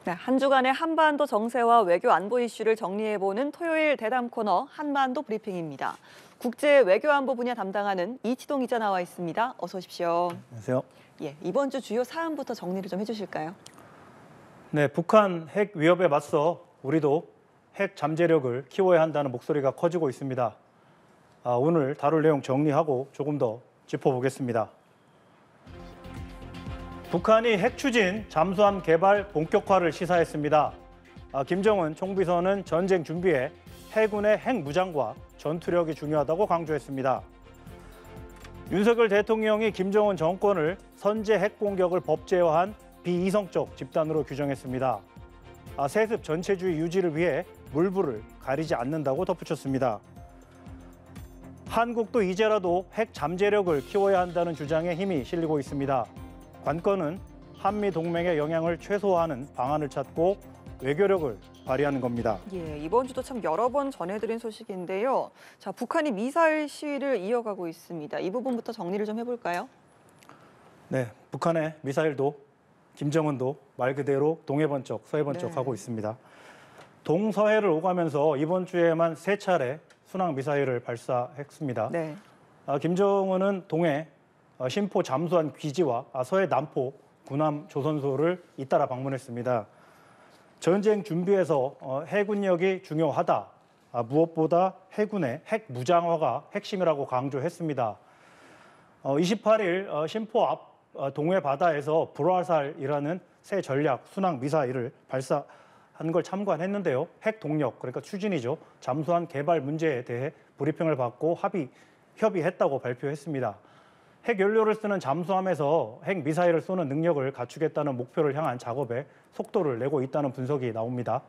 네, 한 주간의 한반도 정세와 외교 안보 이슈를 정리해보는 토요일 대담 코너 한반도 브리핑입니다. 국제 외교 안보 분야 담당하는 이치동 기자 나와 있습니다. 어서 오십시오. 안녕하세요. 예, 이번 주 주요 사안부터 정리를 좀 해주실까요? 네, 북한 핵 위협에 맞서 우리도 핵 잠재력을 키워야 한다는 목소리가 커지고 있습니다. 오늘 다룰 내용 정리하고 조금 더 짚어보겠습니다. 북한이 핵 추진, 잠수함 개발 본격화를 시사했습니다. 김정은 총비서는 전쟁 준비에 해군의 핵 무장과 전투력이 중요하다고 강조했습니다. 윤석열 대통령이 김정은 정권을 선제 핵 공격을 법제화한 비이성적 집단으로 규정했습니다. 세습 전체주의 유지를 위해 물불을 가리지 않는다고 덧붙였습니다. 한국도 이제라도 핵 잠재력을 키워야 한다는 주장에 힘이 실리고 있습니다. 관건은 한미 동맹의 영향을 최소화하는 방안을 찾고 외교력을 발휘하는 겁니다. 예, 이번 주도 참 여러 번 전해드린 소식인데요. 자, 북한이 미사일 시위를 이어가고 있습니다. 이 부분부터 정리를 좀 해볼까요? 네, 북한의 미사일도 김정은도 말 그대로 동해번쩍 서해번쩍 하고 있습니다. 동서해를 오가면서 이번 주에만 3차례 순항 미사일을 발사했습니다. 네. 김정은은 동해 신포 잠수함 기지와 서해 남포 군함 조선소를 잇따라 방문했습니다. 전쟁 준비에서 해군력이 중요하다. 무엇보다 해군의 핵 무장화가 핵심이라고 강조했습니다. 28일 신포 앞 동해 바다에서 불화살이라는 새 전략 순항 미사일을 발사한 걸 참관했는데요. 핵 동력, 그러니까 추진이죠. 잠수함 개발 문제에 대해 브리핑을 받고 협의했다고 발표했습니다. 핵 연료를 쓰는 잠수함에서 핵 미사일을 쏘는 능력을 갖추겠다는 목표를 향한 작업에 속도를 내고 있다는 분석이 나옵니다.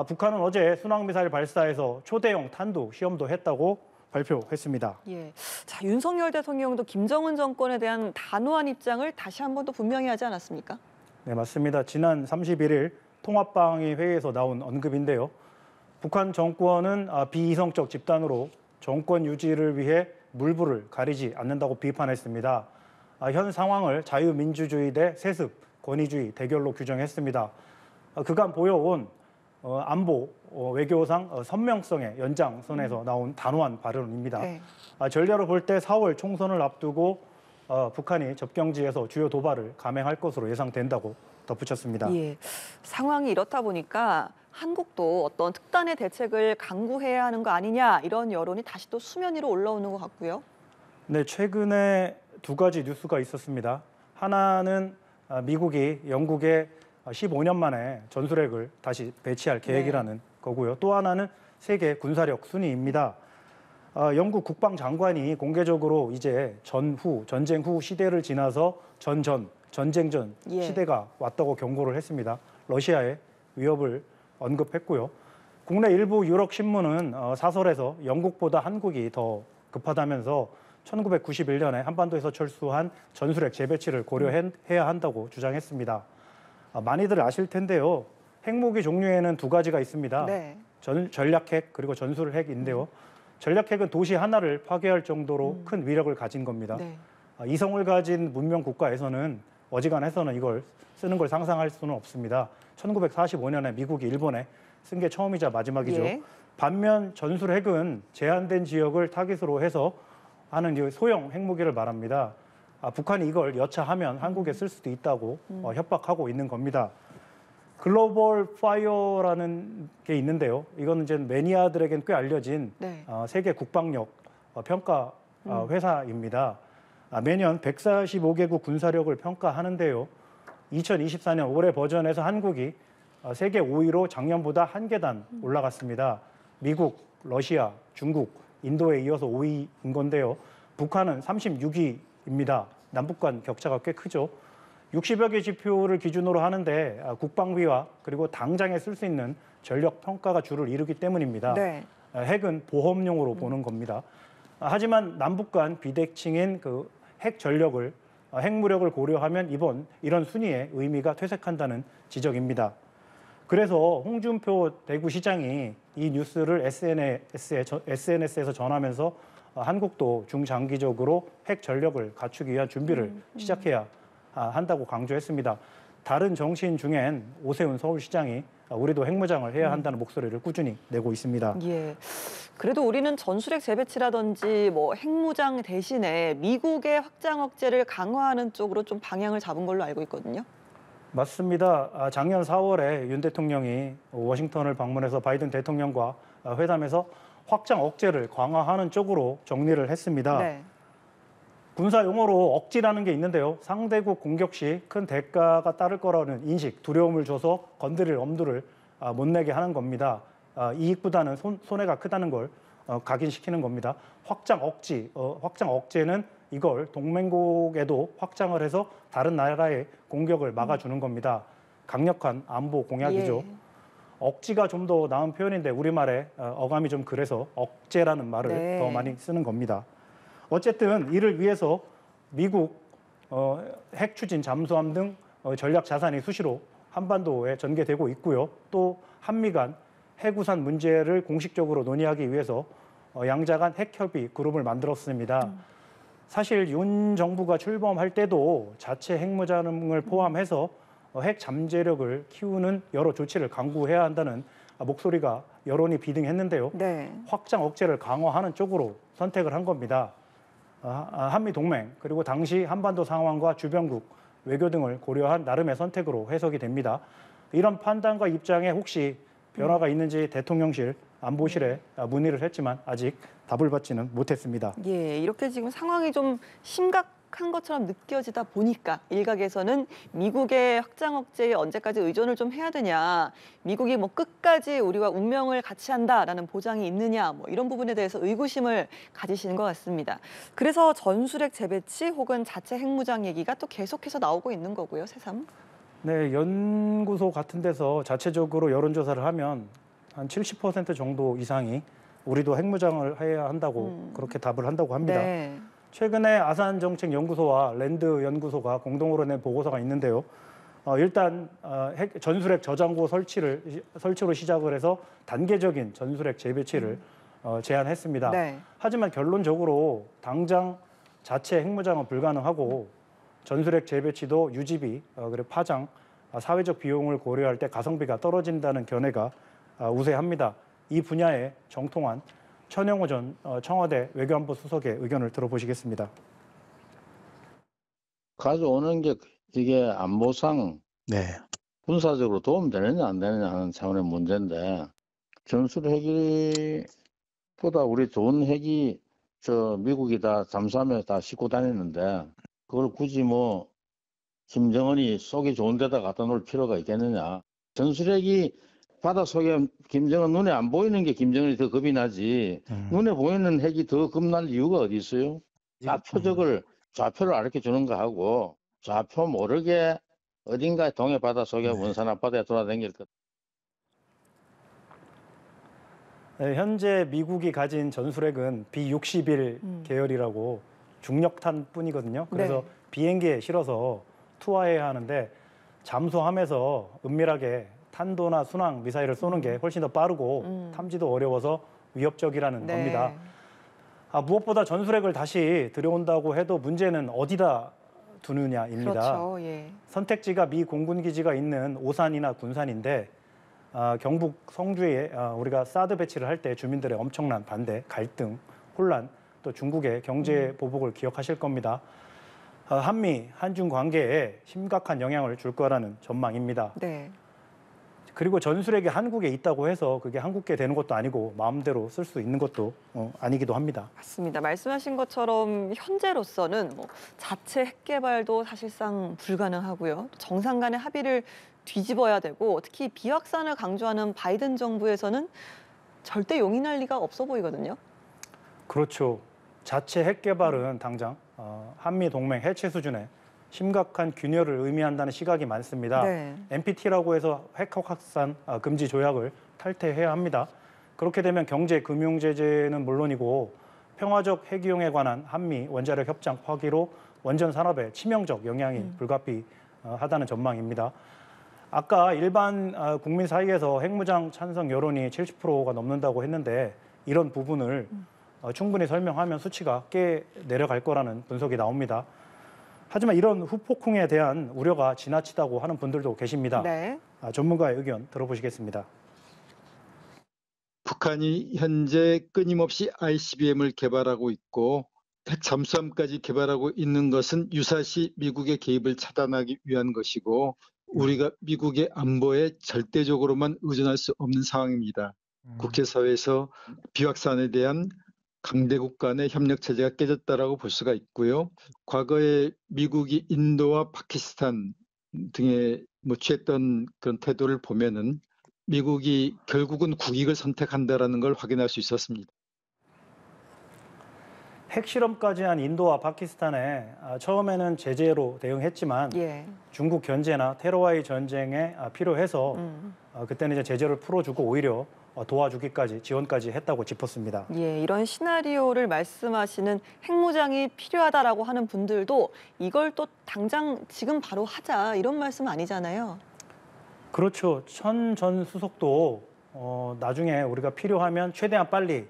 북한은 어제 순항 미사일 발사에서 초대형 탄두 시험도 했다고 발표했습니다. 예, 자, 윤석열 대통령도 김정은 정권에 대한 단호한 입장을 다시 한 번 더 분명히 하지 않았습니까? 네, 맞습니다. 지난 31일 통합방위 회의에서 나온 언급인데요. 북한 정권은 비이성적 집단으로 정권 유지를 위해 물불을 가리지 않는다고 비판했습니다. 현 상황을 자유민주주의 대 세습, 권위주의 대결로 규정했습니다. 그간 보여온 안보 외교상 선명성의 연장선에서 나온 단호한 발언입니다. 네. 전례로 볼 때 4월 총선을 앞두고 북한이 접경지에서 주요 도발을 감행할 것으로 예상된다고 덧붙였습니다. 예, 상황이 이렇다 보니까 한국도 어떤 특단의 대책을 강구해야 하는 거 아니냐 이런 여론이 다시 또 수면 위로 올라오는 것 같고요. 네, 최근에 2가지 뉴스가 있었습니다. 하나는 미국이 영국에 15년 만에 전술핵을 다시 배치할 계획이라는 거고요. 또 하나는 세계 군사력 순위입니다. 영국 국방장관이 공개적으로 이제 전쟁 후 시대를 지나서 전쟁 전 시대가 왔다고 경고를 했습니다. 러시아의 위협을 언급했고요. 국내 일부 유럽 신문은 사설에서 영국보다 한국이 더 급하다면서 1991년에 한반도에서 철수한 전술핵 재배치를 고려해야 한다고 주장했습니다. 많이들 아실 텐데요. 핵무기 종류에는 2가지가 있습니다. 네. 전략핵 그리고 전술핵인데요. 전략핵은 도시 하나를 파괴할 정도로 큰 위력을 가진 겁니다. 네. 이성을 가진 문명 국가에서는 어지간해서는 이걸 쓰는 걸 상상할 수는 없습니다. 1945년에 미국이 일본에 쓴 게 처음이자 마지막이죠. 예. 반면 전술핵은 제한된 지역을 타깃으로 해서 하는 소형 핵무기를 말합니다. 북한이 이걸 여차하면 한국에 쓸 수도 있다고 협박하고 있는 겁니다. 글로벌 파이어라는 게 있는데요. 이건 이제 매니아들에겐 꽤 알려진 세계 국방력 평가 회사입니다. 매년 145개국 군사력을 평가하는데요. 2024년 올해 버전에서 한국이 세계 5위로 작년보다 1계단 올라갔습니다. 미국, 러시아, 중국, 인도에 이어서 5위인 건데요. 북한은 36위입니다. 남북 간 격차가 꽤 크죠. 60여 개 지표를 기준으로 하는데 국방비와 그리고 당장에 쓸 수 있는 전력 평가가 주를 이루기 때문입니다. 네. 핵은 보험용으로 보는 겁니다. 하지만 남북 간 비대칭인 핵 전력을 핵무력을 고려하면 이런 순위의 의미가 퇴색한다는 지적입니다. 그래서 홍준표 대구시장이 이 뉴스를 SNS에서 전하면서 한국도 중장기적으로 핵 전력을 갖추기 위한 준비를 시작해야 한다고 강조했습니다. 다른 정치인 중엔 오세훈 서울시장이 우리도 핵무장을 해야 한다는 목소리를 꾸준히 내고 있습니다. 예. 그래도 우리는 전술핵 재배치라든지 뭐 핵무장 대신에 미국의 확장 억제를 강화하는 쪽으로 좀 방향을 잡은 걸로 알고 있거든요. 맞습니다. 작년 4월에 윤 대통령이 워싱턴을 방문해서 바이든 대통령과 회담에서 확장 억제를 강화하는 쪽으로 정리를 했습니다. 네. 군사 용어로 억지라는 게 있는데요. 상대국 공격 시 큰 대가가 따를 거라는 인식, 두려움을 줘서 건드릴 엄두를 못 내게 하는 겁니다. 이익보다는 손해가 크다는 걸 각인시키는 겁니다. 확장 억제는 이걸 동맹국에도 확장을 해서 다른 나라의 공격을 막아주는 겁니다. 강력한 안보 공약이죠. 예. 억지가 좀 더 나은 표현인데 우리말에 어감이 좀 그래서 억제라는 말을 네. 더 많이 쓰는 겁니다. 어쨌든 이를 위해서 미국 핵 추진 잠수함 등 전략 자산이 수시로 한반도에 전개되고 있고요. 또 한미 간 핵우산 문제를 공식적으로 논의하기 위해서 양자 간 핵협의 그룹을 만들었습니다. 사실 윤 정부가 출범할 때도 자체 핵무장을 포함해서 핵 잠재력을 키우는 여러 조치를 강구해야 한다는 목소리가 여론이 비등했는데요. 네. 확장 억제를 강화하는 쪽으로 선택을 한 겁니다. 한미 동맹 그리고 당시 한반도 상황과 주변국 외교 등을 고려한 나름의 선택으로 해석이 됩니다. 이런 판단과 입장에 혹시 변화가 있는지 대통령실 안보실에 문의를 했지만 아직 답을 받지는 못했습니다. 예, 이렇게 지금 상황이 좀 심각한 것처럼 느껴지다 보니까 일각에서는 미국의 확장 억제에 언제까지 의존을 좀 해야 되냐, 미국이 뭐 끝까지 우리와 운명을 같이 한다라는 보장이 있느냐, 뭐 이런 부분에 대해서 의구심을 가지시는 것 같습니다. 그래서 전술핵 재배치 혹은 자체 핵무장 얘기가 또 계속해서 나오고 있는 거고요, 새삼. 네, 연구소 같은 데서 자체적으로 여론조사를 하면 한 70% 정도 이상이 우리도 핵무장을 해야 한다고 그렇게 답을 한다고 합니다. 네. 최근에 아산정책연구소와 랜드연구소가 공동으로 낸 보고서가 있는데요. 일단 전술핵 저장고 설치로 시작을 해서 단계적인 전술핵 재배치를 제안했습니다. 네. 하지만 결론적으로 당장 자체 핵무장은 불가능하고 전술핵 재배치도 유지비, 그리고 파장, 사회적 비용을 고려할 때 가성비가 떨어진다는 견해가 우세합니다. 이 분야에 정통한 천영호 전 청와대 외교안보 수석의 의견을 들어보시겠습니다. 가져오는 게 이게 안보상 네. 군사적으로 도움되느냐 안 되느냐 하는 차원의 문제인데 전술 핵보다 우리 좋은 핵이 미국이 다 잠수함에 다 싣고 다니는데 그걸 굳이 뭐 김정은이 속이 좋은 데다 갖다 놓을 필요가 있겠느냐. 전술핵이 바닷속에 김정은 눈에 안 보이는 게 김정은이 더 겁이 나지 눈에 보이는 핵이 더 겁날 이유가 어디 있어요? 좌표를 알려 주는 거 하고 좌표 모르게 어딘가 동해 바닷속에 원산 앞바다에 돌아다닐 것. 네, 현재 미국이 가진 전술핵은 B-61 계열이라고 중력탄뿐이거든요. 그래서 네. 비행기에 실어서 투하해야 하는데 잠수함에서 은밀하게 탄도나 순항 미사일을 쏘는 게 훨씬 더 빠르고 탐지도 어려워서 위협적이라는 네. 겁니다. 무엇보다 전술핵을 다시 들여온다고 해도 문제는 어디다 두느냐입니다. 그렇죠. 예. 선택지가 미 공군기지가 있는 오산이나 군산인데 경북 성주에 우리가 사드 배치를 할 때 주민들의 엄청난 반대, 갈등, 혼란, 또 중국의 경제 보복을 기억하실 겁니다. 한미, 한중 관계에 심각한 영향을 줄 거라는 전망입니다. 네. 그리고 전술핵이 한국에 있다고 해서 그게 한국계 되는 것도 아니고 마음대로 쓸 수 있는 것도 아니기도 합니다. 맞습니다. 말씀하신 것처럼 현재로서는 뭐 자체 핵 개발도 사실상 불가능하고요. 정상 간의 합의를 뒤집어야 되고 특히 비확산을 강조하는 바이든 정부에서는 절대 용인할 리가 없어 보이거든요. 그렇죠. 자체 핵 개발은 당장 한미 동맹 해체 수준의 심각한 균열을 의미한다는 시각이 많습니다. 네. NPT라고 해서 핵 확산 금지 조약을 탈퇴해야 합니다. 그렇게 되면 경제, 금융 제재는 물론이고 평화적 핵이용에 관한 한미 원자력 협정 파기로 원전 산업에 치명적 영향이 불가피하다는 전망입니다. 아까 일반 국민 사이에서 핵무장 찬성 여론이 70%가 넘는다고 했는데 이런 부분을 충분히 설명하면 수치가 꽤 내려갈 거라는 분석이 나옵니다. 하지만 이런 후폭풍에 대한 우려가 지나치다고 하는 분들도 계십니다. 네. 전문가의 의견 들어보시겠습니다. 북한이 현재 끊임없이 ICBM을 개발하고 있고 핵 잠수함까지 개발하고 있는 것은 유사시 미국의 개입을 차단하기 위한 것이고 우리가 미국의 안보에 절대적으로만 의존할 수 없는 상황입니다. 국제사회에서 비확산에 대한 강대국 간의 협력 체제가 깨졌다라고 볼 수가 있고요. 과거에 미국이 인도와 파키스탄 등에 취했던 그런 태도를 보면은 미국이 결국은 국익을 선택한다라는 걸 확인할 수 있었습니다. 핵실험까지 한 인도와 파키스탄에 처음에는 제재로 대응했지만 예. 중국 견제나 테러와의 전쟁에 필요해서 그때는 이제 제재를 풀어주고 오히려 도와주기까지 지원까지 했다고 짚었습니다. 예, 이런 시나리오를 말씀하시는 핵무장이 필요하다라고 하는 분들도 이걸 또 당장 지금 바로 하자 이런 말씀 아니잖아요. 그렇죠. 천 전 수석도 나중에 우리가 필요하면 최대한 빨리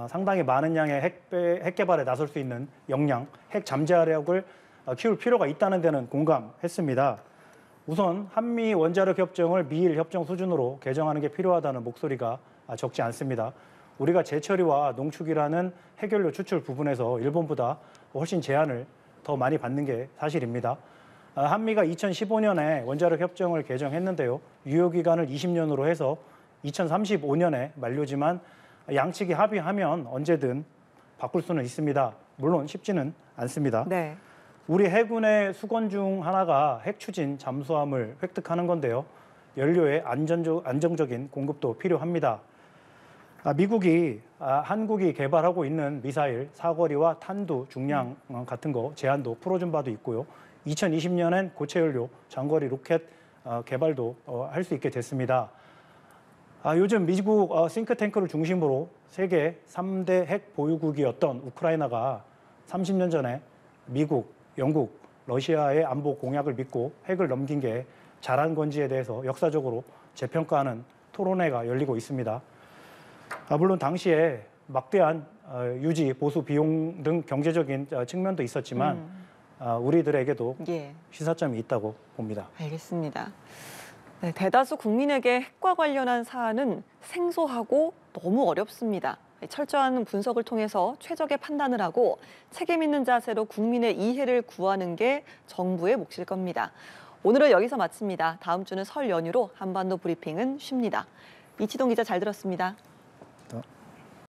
상당히 많은 양의 핵 개발에 나설 수 있는 역량, 핵 잠재력을 키울 필요가 있다는 데는 공감했습니다. 우선 한미 원자력 협정을 미일 협정 수준으로 개정하는 게 필요하다는 목소리가 적지 않습니다. 우리가 재처리와 농축이라는 핵연료 추출 부분에서 일본보다 훨씬 제한을 더 많이 받는 게 사실입니다. 한미가 2015년에 원자력 협정을 개정했는데요. 유효기간을 20년으로 해서 2035년에 만료지만 양측이 합의하면 언제든 바꿀 수는 있습니다. 물론 쉽지는 않습니다. 네. 우리 해군의 수건 중 하나가 핵 추진 잠수함을 획득하는 건데요. 연료의 안정적인 공급도 필요합니다. 미국이 한국이 개발하고 있는 미사일 사거리와 탄두 중량 같은 거 제한도 풀어준 바도 있고요. 2020년엔 고체 연료 장거리 로켓 개발도 할 수 있게 됐습니다. 요즘 미국 싱크탱크를 중심으로 세계 3대 핵 보유국이었던 우크라이나가 30년 전에 미국, 영국, 러시아의 안보 공약을 믿고 핵을 넘긴 게 잘한 건지에 대해서 역사적으로 재평가하는 토론회가 열리고 있습니다. 물론 당시에 막대한 유지, 보수 비용 등 경제적인 측면도 있었지만 우리들에게도 예. 시사점이 있다고 봅니다. 알겠습니다. 네, 대다수 국민에게 핵과 관련한 사안은 생소하고 너무 어렵습니다. 철저한 분석을 통해서 최적의 판단을 하고 책임 있는 자세로 국민의 이해를 구하는 게 정부의 몫일 겁니다. 오늘은 여기서 마칩니다. 다음 주는 설 연휴로 한반도 브리핑은 쉽니다. 이치동 기자 잘 들었습니다.